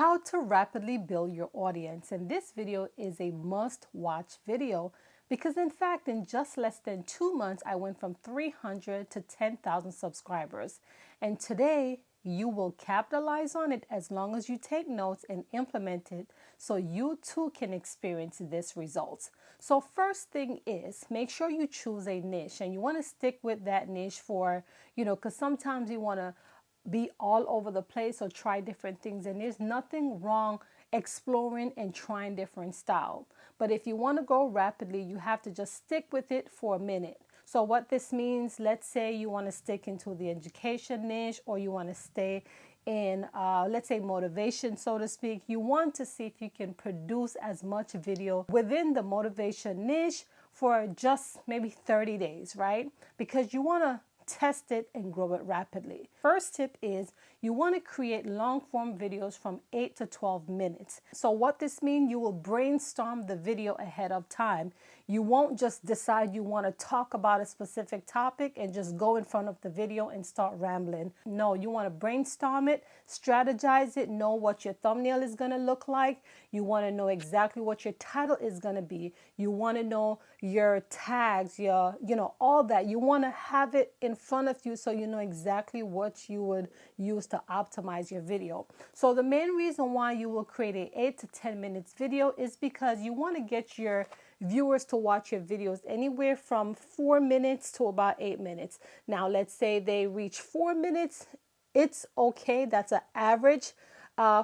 how to rapidly build your audience. And this video is a must-watch video because in fact, in just less than 2 months, I went from 300 to 10,000 subscribers. And today, you will capitalize on it as long as you take notes and implement it so you too can experience this results. So first thing is, make sure you choose a niche, and you want to stick with that niche for, because sometimes you want to be all over the place or try different things, and there's nothing wrong exploring and trying different style. But if you want to grow rapidly, you have to just stick with it for a minute. So what this means, let's say you want to stick into the education niche, or you want to stay in, let's say, motivation, so to speak. You want to see if you can produce as much video within the motivation niche for just maybe 30 days, right? Because you want to test it and grow it rapidly. First tip is you want to create long form videos from 8 to 12 minutes. So what this means, you will brainstorm the video ahead of time. You won't just decide you want to talk about a specific topic and just go in front of the video and start rambling. No, you want to brainstorm it, strategize it, know what your thumbnail is going to look like. You want to know exactly what your title is going to be. You want to know your tags, your, all that. You want to have it in front of you so you know exactly what you would use to optimize your video. So the main reason why you will create a 8 to 10 minutes video is because you want to get your viewers to watch your videos anywhere from 4 minutes to about 8 minutes. Now, let's say they reach 4 minutes. It's okay. That's an average.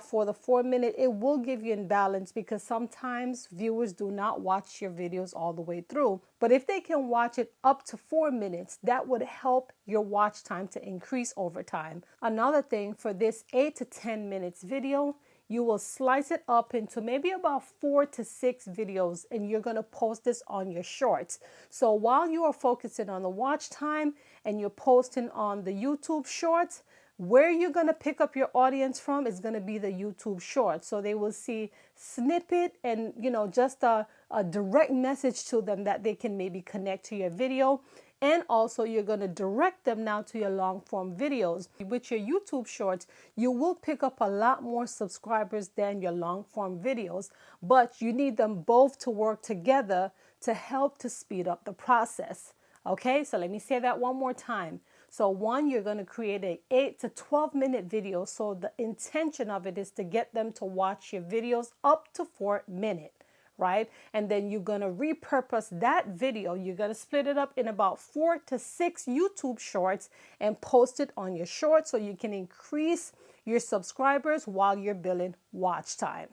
For the 4 minute, it will give you imbalance because sometimes viewers do not watch your videos all the way through. But if they can watch it up to 4 minutes, that would help your watch time to increase over time. Another thing, for this 8 to 10 minutes video, you will slice it up into maybe about 4 to 6 videos, and you're going to post this on your shorts. So while you are focusing on the watch time and you're posting on the YouTube shorts, where you're going to pick up your audience from is going to be the YouTube shorts. So they will see snippet and, just a direct message to them that they can maybe connect to your video. And also you're going to direct them now to your long form videos. With your YouTube shorts, you will pick up a lot more subscribers than your long form videos, but you need them both to work together to help to speed up the process. Okay, so let me say that one more time. So one, you're going to create a 8 to 12 minute video. So the intention of it is to get them to watch your videos up to 4 minutes, right? And then you're going to repurpose that video. You're going to split it up in about 4 to 6 YouTube shorts and post it on your shorts so you can increase your subscribers while you're building watch time.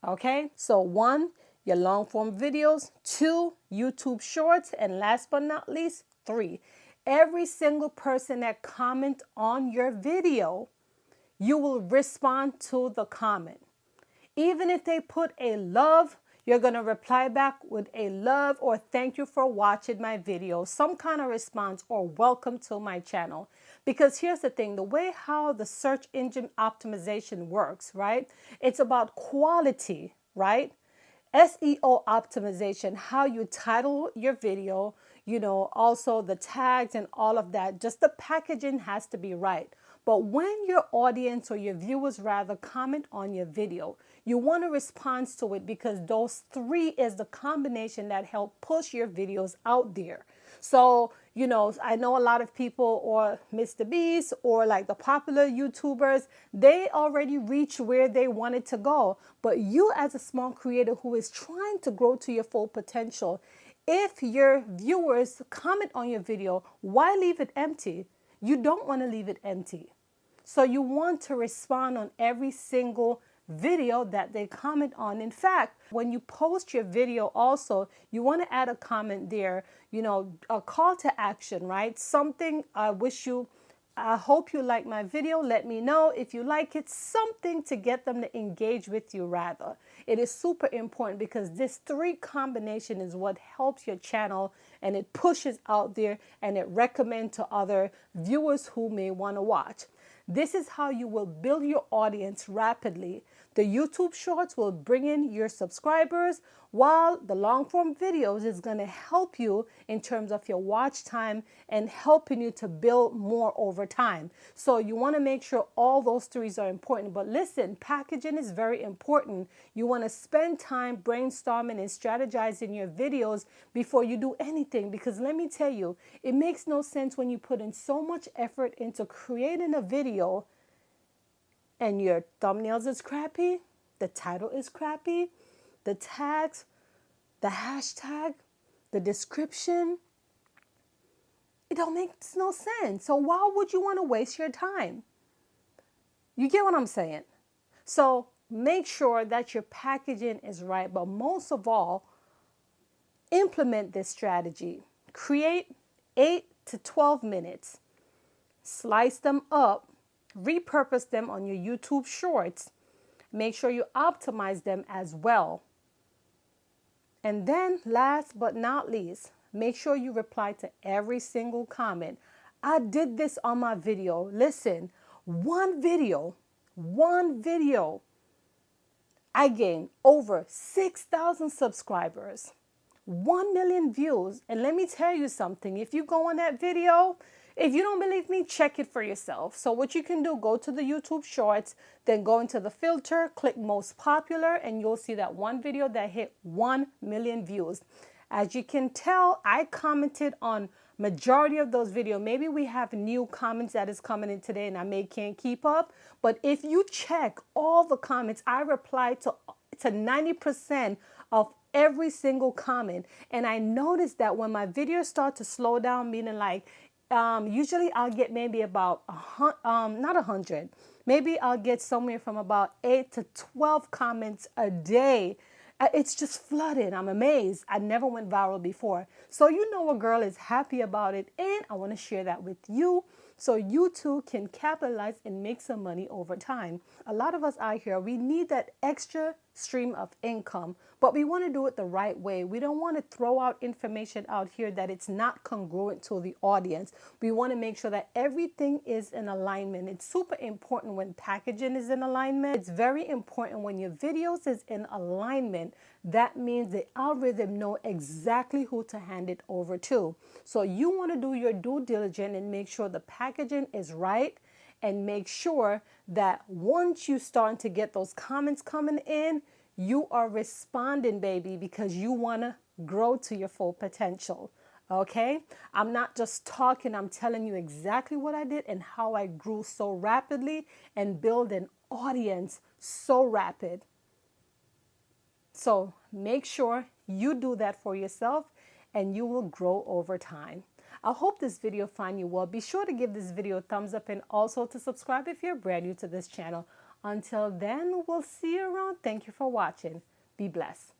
Okay, so 1, your long form videos, 2, YouTube shorts, and last but not least, 3, every single person that comment on your video, you will respond to the comment. Even if they put a love, you're going to reply back with a love or thank you for watching my video, some kind of response, or welcome to my channel. Because here's the thing, the way how the search engine optimization works, right? It's about quality, right? SEO optimization, how you title your video, also the tags and all of that. Just the packaging has to be right. But when your audience, or your viewers rather, comment on your video, you want to respond to it because those 3 is the combination that help push your videos out there. So, I know a lot of people, or Mr. Beast, or like the popular YouTubers, they already reach where they wanted to go. But you, as a small creator who is trying to grow to your full potential, if your viewers comment on your video, why leave it empty? You don't want to leave it empty. So you want to respond on every single video that they comment on. In fact, when you post your video also, you want to add a comment there, a call to action, right? Something, I hope you like my video. Let me know if you like it. Something to get them to engage with you rather. It is super important because this 3 combination is what helps your channel, and it pushes out there and it recommends to other viewers who may want to watch. This is how you will build your audience rapidly. The YouTube Shorts will bring in your subscribers, while the long form videos is going to help you in terms of your watch time and helping you to build more over time. So you want to make sure all those three are important. But listen, packaging is very important. You want to spend time brainstorming and strategizing your videos before you do anything, because let me tell you, it makes no sense when you put in so much effort into creating a video and your thumbnails is crappy, the title is crappy, the tags, the hashtag, the description. It don't make no sense. So why would you want to waste your time? You get what I'm saying? So make sure that your packaging is right, but most of all, implement this strategy. Create 8 to 12 minutes. Slice them up. Repurpose them on your YouTube Shorts. Make sure you optimize them as well. And then last but not least, make sure you reply to every single comment. I did this on my video. Listen, one video, I gained over 6,000 subscribers, 1 million views. And let me tell you something, if you go on that video, if you don't believe me, check it for yourself. So what you can do, go to the YouTube Shorts, then go into the filter, click most popular, and you'll see that one video that hit 1 million views. As you can tell, I commented on majority of those videos. Maybe we have new comments that is coming in today and I can't keep up. But if you check all the comments, I replied to 90% of every single comment. And I noticed that when my videos start to slow down, meaning like, usually I'll get maybe about not 100. Maybe I'll get somewhere from about 8 to 12 comments a day. It's just flooded. I'm amazed. I never went viral before. So you know a girl is happy about it, and I want to share that with you so you too can capitalize and make some money over time. A lot of us out here, we need that extra stream of income, but we want to do it the right way. We don't want to throw out information out here that it's not congruent to the audience. We want to make sure that everything is in alignment. It's super important when packaging is in alignment. It's very important when your videos is in alignment. That means the algorithm know exactly who to hand it over to. So you want to do your due diligence and make sure the packaging is right, and make sure that once you start to get those comments coming in, you are responding, baby, because you want to grow to your full potential. Okay? I'm not just talking, I'm telling you exactly what I did and how I grew so rapidly and build an audience so rapid. So make sure you do that for yourself and you will grow over time. I hope this video find you well. Be sure to give this video a thumbs up and also to subscribe if you're brand new to this channel. Until then, we'll see you around. Thank you for watching. Be blessed.